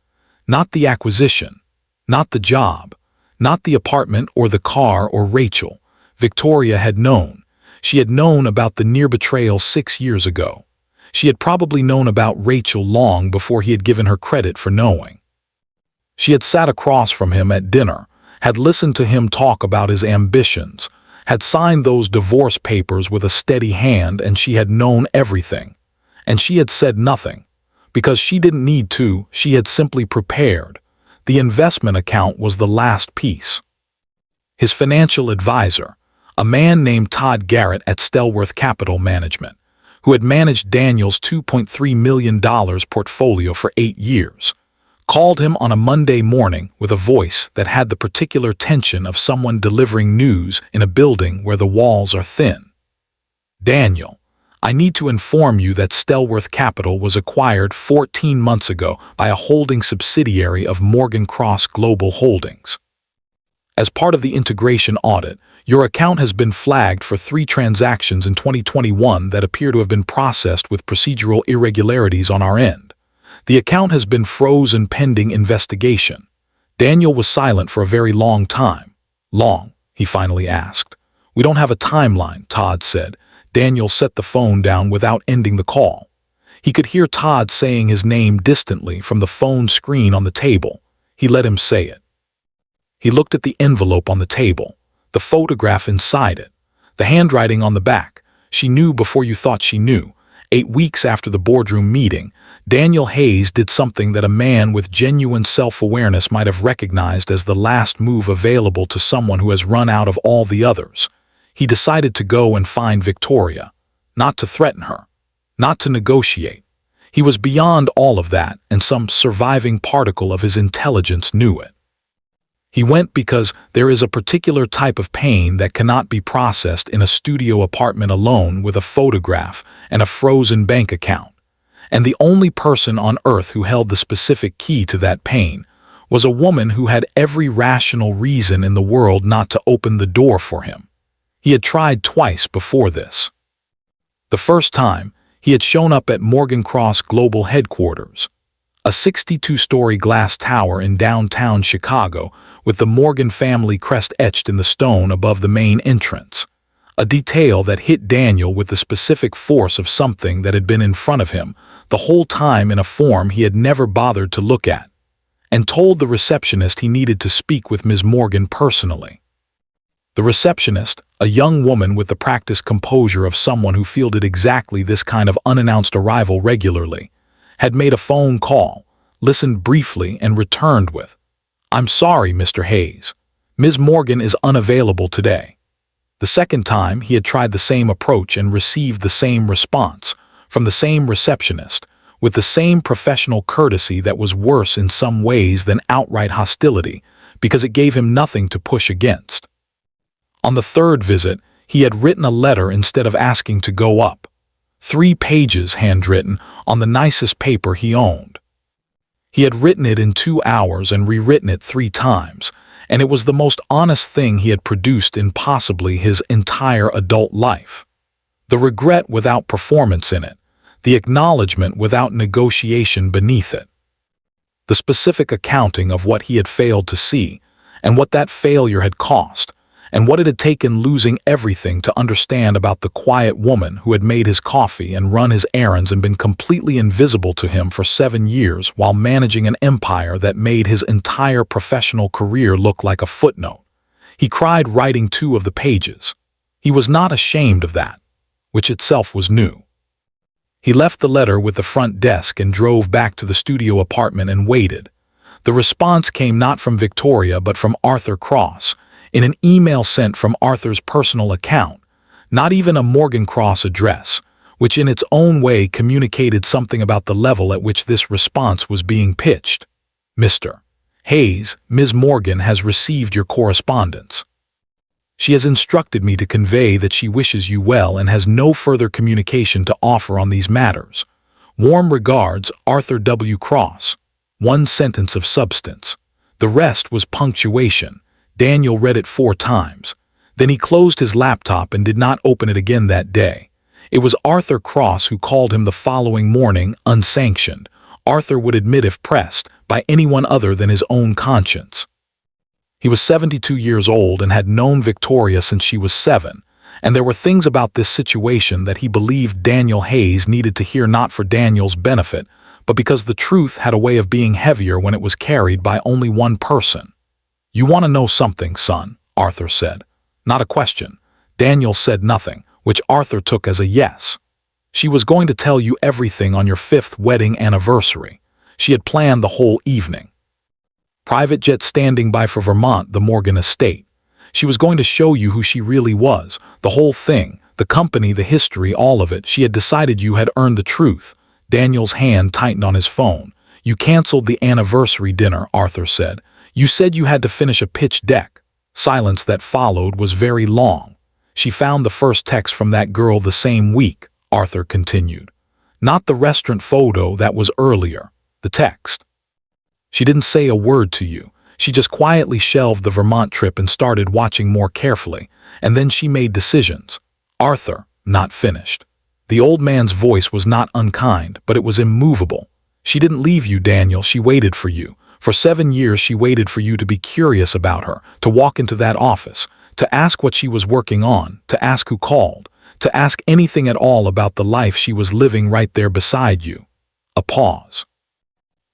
Not the acquisition, not the job, not the apartment or the car or Rachel. Victoria had known. She had known about the near betrayal 6 years ago. She had probably known about Rachel long before he had given her credit for knowing. She had sat across from him at dinner, had listened to him talk about his ambitions, had signed those divorce papers with a steady hand, and she had known everything. And she had said nothing. Because she didn't need to, she had simply prepared. The investment account was the last piece. His financial advisor, a man named Todd Garrett at Stellworth Capital Management, who had managed Daniel's $2.3 million portfolio for 8 years, called him on a Monday morning with a voice that had the particular tension of someone delivering news in a building where the walls are thin. "Daniel, I need to inform you that Stellworth Capital was acquired 14 months ago by a holding subsidiary of Morgan Cross Global Holdings. As part of the integration audit, your account has been flagged for 3 transactions in 2021 that appear to have been processed with procedural irregularities on our end. The account has been frozen pending investigation." Daniel was silent for a very long time. "Long?" he finally asked. "We don't have a timeline," Todd said. Daniel set the phone down without ending the call. He could hear Todd saying his name distantly from the phone screen on the table. He let him say it. He looked at the envelope on the table, the photograph inside it, the handwriting on the back. "She knew before you thought she knew," 8 weeks after the boardroom meeting, Daniel Hayes did something that a man with genuine self-awareness might have recognized as the last move available to someone who has run out of all the others. He decided to go and find Victoria, not to threaten her, not to negotiate. He was beyond all of that, and some surviving particle of his intelligence knew it. He went because there is a particular type of pain that cannot be processed in a studio apartment alone with a photograph and a frozen bank account. And the only person on earth who held the specific key to that pain was a woman who had every rational reason in the world not to open the door for him. He had tried twice before this. The first time, he had shown up at Morgan Cross Global Headquarters, a 62-story glass tower in downtown Chicago with the Morgan family crest etched in the stone above the main entrance, a detail that hit Daniel with the specific force of something that had been in front of him the whole time in a form he had never bothered to look at, and told the receptionist he needed to speak with Ms. Morgan personally. The receptionist, a young woman with the practiced composure of someone who fielded exactly this kind of unannounced arrival regularly, had made a phone call, listened briefly, and returned with, "I'm sorry, Mr. Hayes. Ms. Morgan is unavailable today." The second time, he had tried the same approach and received the same response from the same receptionist, with the same professional courtesy that was worse in some ways than outright hostility, because it gave him nothing to push against. On the third visit, he had written a letter instead of asking to go up. 3 pages handwritten on the nicest paper he owned. He had written it in 2 hours and rewritten it 3 times, and it was the most honest thing he had produced in possibly his entire adult life. The regret without performance in it, the acknowledgement without negotiation beneath it. The specific accounting of what he had failed to see, and what that failure had cost, and what it had taken losing everything to understand about the quiet woman who had made his coffee and run his errands and been completely invisible to him for 7 years while managing an empire that made his entire professional career look like a footnote. He cried writing 2 of the pages. He was not ashamed of that, which itself was new. He left the letter with the front desk and drove back to the studio apartment and waited. The response came not from Victoria but from Arthur Cross, in an email sent from Arthur's personal account, not even a Morgan Cross address, which in its own way communicated something about the level at which this response was being pitched. "Mr. Hayes, Ms. Morgan has received your correspondence. She has instructed me to convey that she wishes you well and has no further communication to offer on these matters. Warm regards, Arthur W. Cross." 1 sentence of substance. The rest was punctuation. Daniel read it 4 times. Then he closed his laptop and did not open it again that day. It was Arthur Cross who called him the following morning, unsanctioned. Arthur would admit if pressed, by anyone other than his own conscience. He was 72 years old and had known Victoria since she was 7, and there were things about this situation that he believed Daniel Hayes needed to hear not for Daniel's benefit, but because the truth had a way of being heavier when it was carried by only one person. "You want to know something, son," Arthur said. Not a question. Daniel said nothing, which Arthur took as a yes. "She was going to tell you everything on your 5th wedding anniversary. She had planned the whole evening. Private jet standing by for Vermont, the Morgan estate. She was going to show you who she really was, the whole thing, the company, the history, all of it. She had decided you had earned the truth." Daniel's hand tightened on his phone. "You canceled the anniversary dinner," Arthur said. "You said you had to finish a pitch deck." Silence that followed was very long. "She found the first text from that girl the same week," Arthur continued. "Not the restaurant photo, that was earlier. The text. She didn't say a word to you. She just quietly shelved the Vermont trip and started watching more carefully, and then she made decisions." Arthur, not finished. The old man's voice was not unkind, but it was immovable. "She didn't leave you, Daniel. She waited for you. For 7 years she waited for you to be curious about her, to walk into that office, to ask what she was working on, to ask who called, to ask anything at all about the life she was living right there beside you." A pause.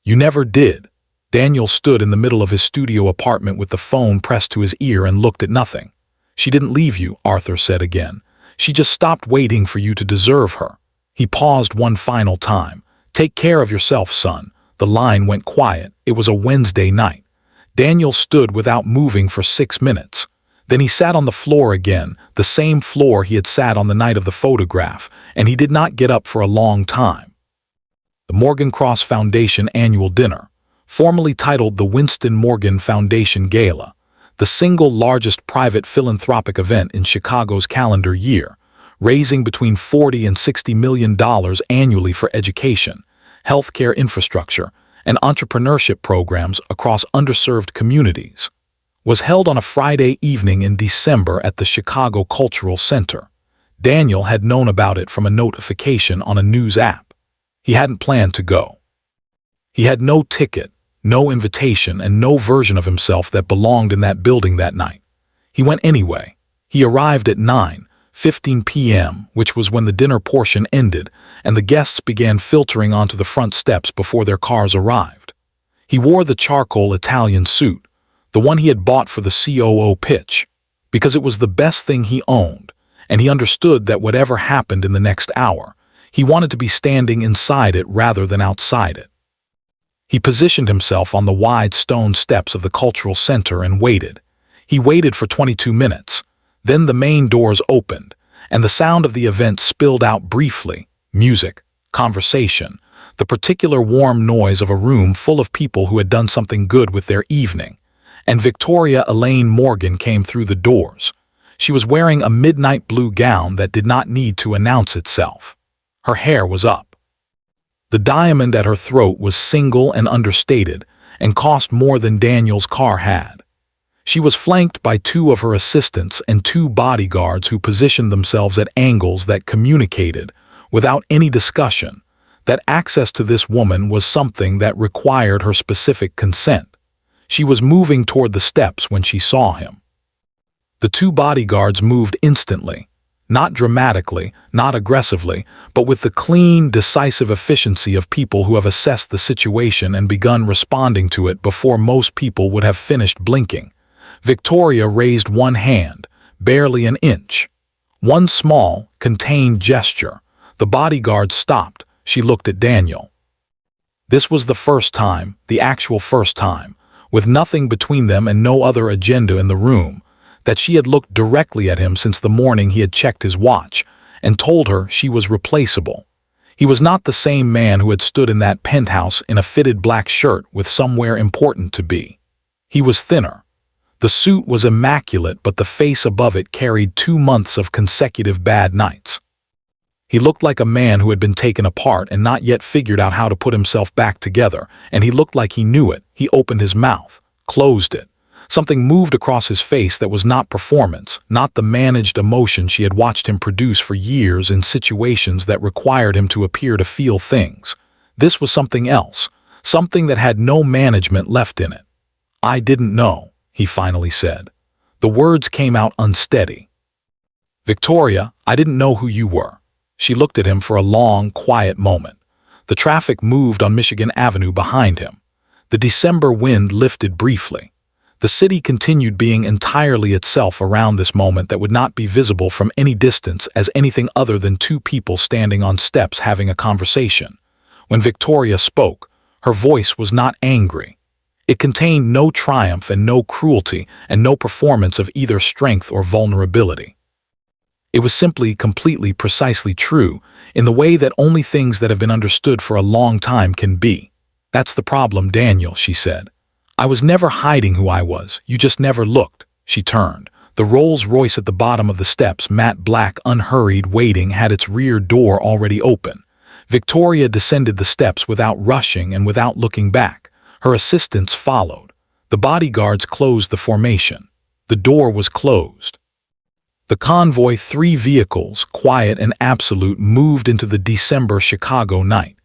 "You never did." Daniel stood in the middle of his studio apartment with the phone pressed to his ear and looked at nothing. "She didn't leave you," Arthur said again. "She just stopped waiting for you to deserve her." He paused one final time. "Take care of yourself, son." The line went quiet. It was a Wednesday night. Daniel stood without moving for 6 minutes. Then he sat on the floor again, the same floor he had sat on the night of the photograph, and he did not get up for a long time. The Morgan Cross Foundation Annual Dinner, formerly titled the Winston Morgan Foundation Gala, the single largest private philanthropic event in Chicago's calendar year, raising between $40 and $60 million annually for education, healthcare infrastructure, and entrepreneurship programs across underserved communities, was held on a Friday evening in December at the Chicago Cultural Center. Daniel had known about it from a notification on a news app. He hadn't planned to go. He had no ticket, no invitation, and no version of himself that belonged in that building that night. He went anyway. He arrived at 9:15 p.m., which was when the dinner portion ended, and the guests began filtering onto the front steps before their cars arrived. He wore the charcoal Italian suit, the one he had bought for the COO pitch, because it was the best thing he owned, and he understood that whatever happened in the next hour, he wanted to be standing inside it rather than outside it. He positioned himself on the wide stone steps of the cultural center and waited. He waited for 22 minutes. Then the main doors opened, and the sound of the event spilled out briefly. Music, conversation, the particular warm noise of a room full of people who had done something good with their evening. And Victoria Elaine Morgan came through the doors. She was wearing a midnight blue gown that did not need to announce itself. Her hair was up. The diamond at her throat was single and understated, and cost more than Daniel's car had. She was flanked by 2 of her assistants and 2 bodyguards who positioned themselves at angles that communicated, without any discussion, that access to this woman was something that required her specific consent. She was moving toward the steps when she saw him. The 2 bodyguards moved instantly, not dramatically, not aggressively, but with the clean, decisive efficiency of people who have assessed the situation and begun responding to it before most people would have finished blinking. Victoria raised one hand, barely an inch. One small, contained gesture. The bodyguard stopped. She looked at Daniel. This was the first time, the actual first time, with nothing between them and no other agenda in the room, that she had looked directly at him since the morning he had checked his watch and told her she was replaceable. He was not the same man who had stood in that penthouse in a fitted black shirt with somewhere important to be. He was thinner. The suit was immaculate, but the face above it carried 2 months of consecutive bad nights. He looked like a man who had been taken apart and not yet figured out how to put himself back together, and he looked like he knew it. He opened his mouth, closed it. Something moved across his face that was not performance, not the managed emotion she had watched him produce for years in situations that required him to appear to feel things. This was something else, something that had no management left in it. "I didn't know," he finally said. The words came out unsteady. "Victoria, I didn't know who you were." She looked at him for a long, quiet moment. The traffic moved on Michigan Avenue behind him. The December wind lifted briefly. The city continued being entirely itself around this moment that would not be visible from any distance as anything other than 2 people standing on steps having a conversation. When Victoria spoke, her voice was not angry. It contained no triumph and no cruelty and no performance of either strength or vulnerability. It was simply, completely, precisely true, in the way that only things that have been understood for a long time can be. "That's the problem, Daniel," she said. "I was never hiding who I was. You just never looked." She turned. The Rolls-Royce at the bottom of the steps, matte black, unhurried, waiting, had its rear door already open. Victoria descended the steps without rushing and without looking back. Her assistants followed. The bodyguards closed the formation. The door was closed. The convoy, 3 vehicles, quiet and absolute, moved into the December Chicago night.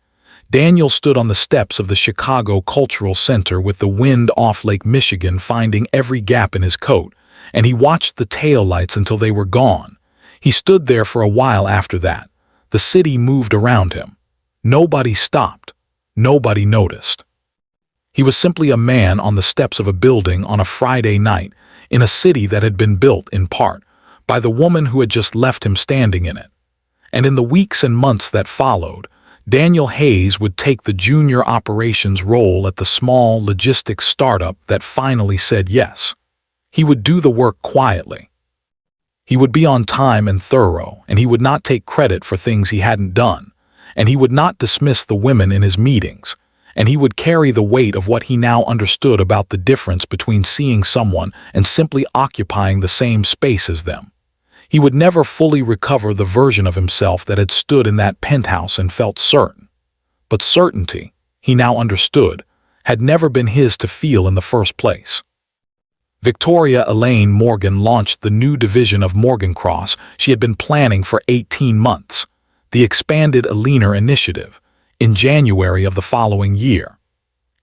Daniel stood on the steps of the Chicago Cultural Center with the wind off Lake Michigan finding every gap in his coat, and he watched the taillights until they were gone. He stood there for a while after that. The city moved around him. Nobody stopped. Nobody noticed. He was simply a man on the steps of a building on a Friday night in a city that had been built, in part, by the woman who had just left him standing in it. And in the weeks and months that followed, Daniel Hayes would take the junior operations role at the small logistics startup that finally said yes. He would do the work quietly. He would be on time and thorough, and he would not take credit for things he hadn't done, and he would not dismiss the women in his meetings, and he would carry the weight of what he now understood about the difference between seeing someone and simply occupying the same space as them. He would never fully recover the version of himself that had stood in that penthouse and felt certain. But certainty, he now understood, had never been his to feel in the first place. Victoria Elaine Morgan launched the new division of Morgan Cross she had been planning for 18 months, the expanded Alina Initiative, in January of the following year.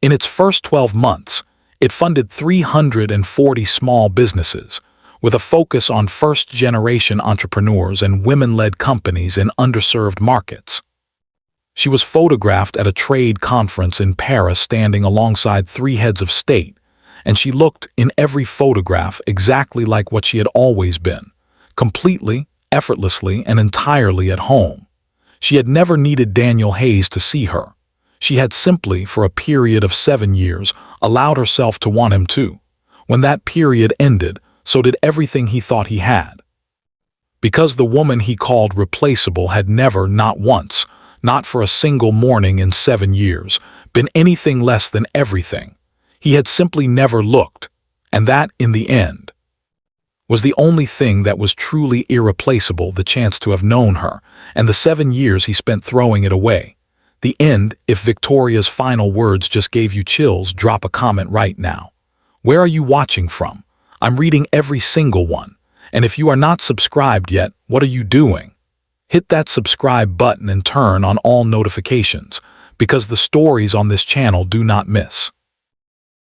In its first 12 months, it funded 340 small businesses, with a focus on first-generation entrepreneurs and women-led companies in underserved markets. She was photographed at a trade conference in Paris standing alongside 3 heads of state, and she looked, in every photograph, exactly like what she had always been, completely, effortlessly, and entirely at home. She had never needed Daniel Hayes to see her. She had simply, for a period of 7 years, allowed herself to want him too. When that period ended, so did everything he thought he had. Because the woman he called replaceable had never, not once, not for a single morning in 7 years, been anything less than everything. He had simply never looked, and that, in the end, was the only thing that was truly irreplaceable, the chance to have known her, and the 7 years he spent throwing it away. The end. If Victoria's final words just gave you chills, drop a comment right now. Where are you watching from? I'm reading every single one. And if you are not subscribed yet, what are you doing? Hit that subscribe button and turn on all notifications, because the stories on this channel do not miss.